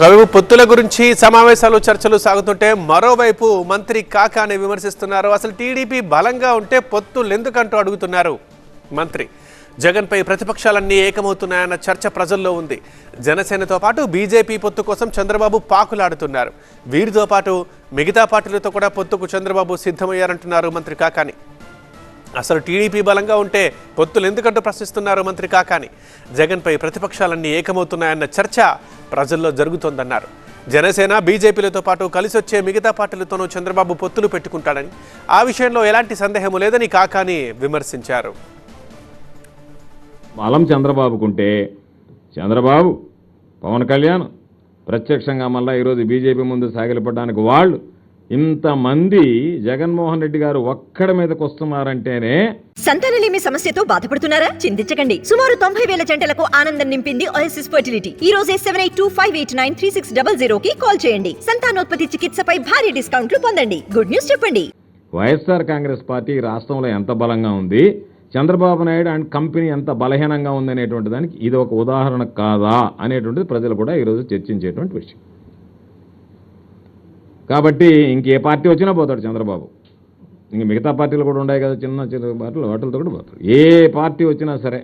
ఒకవైపు పొత్తుల గురించి సమావేశాలు చర్చలు సాగుతుంటే మరోవైపు మంత్రి కాకాని విమర్శిస్తున్నారు. అసలు టీడీపీ బలంగా ఉంటే పొత్తులు ఎందుకంటూ అడుగుతున్నారు మంత్రి. జగన్పై ప్రతిపక్షాలన్నీ ఏకమవుతున్నాయన్న చర్చ ప్రజల్లో ఉంది. జనసేనతో పాటు బీజేపీ పొత్తు కోసం చంద్రబాబు పాకులాడుతున్నారు. వీరితో పాటు మిగతా పార్టీలతో కూడా పొత్తుకు చంద్రబాబు సిద్ధమయ్యారంటున్నారు మంత్రి కాకాని. అసలు టీడీపీ బలంగా ఉంటే పొత్తులు ఎందుకంటూ ప్రశ్నిస్తున్నారు మంత్రి కాకాని. జగన్పై ప్రతిపక్షాలన్నీ ఏకమవుతున్నాయన్న చర్చ ప్రజల్లో జరుగుతోందన్నారు. జనసేన బీజేపీలతో పాటు కలిసి వచ్చే మిగతా పార్టీలతోనూ చంద్రబాబు పొత్తులు పెట్టుకుంటాడని, ఆ విషయంలో ఎలాంటి సందేహం లేదని కాకాని విమర్శించారు. బలం చంద్రబాబుకుంటే చంద్రబాబు, పవన్ కళ్యాణ్ ప్రత్యక్షంగా మళ్ళీ ఈరోజు బీజేపీ ముందు సాగిలపడడానికి వాళ్ళు ఇంతమంది జగన్మోహన్ రెడ్డి గారు ఒక్కడి మీదకి వస్తున్నారంటేనే. సంతానలేమి సమస్యతో బాధపడుతున్నారా? చింతించకండి. సుమారు 90,000 జంటలకు ఆనందం నింపింది ఓఎస్ఎస్ ఫర్టిలిటీ. ఈ రోజే 7825893600 కి కాల్ చేయండి. సంతానోత్పత్తి చికిత్సపై భారీ డిస్కౌంట్లు పొందండి. గుడ్ న్యూస్ చెప్పండి. వైఎస్ఆర్ కాంగ్రెస్ పార్టీ రాష్ట్రంలో ఎంత బలంగా ఉంది, చంద్రబాబు నాయుడు అండ్ కంపెనీ ఎంత బలహీనంగా ఉంది అనేటువంటి దానికి ఇది ఒక ఉదాహరణ కాదా అనేటువంటిది ప్రజలు కూడా ఈరోజు చర్చించేటువంటి విషయం. కాబట్టి ఇంకే పార్టీ వచ్చినా పోతాడు చంద్రబాబు. ఇంక మిగతా పార్టీలు కూడా ఉన్నాయి కదా, చిన్న చిన్న పార్టీలు, వాటిలతో కూడా పోతాడు. ఏ పార్టీ వచ్చినా సరే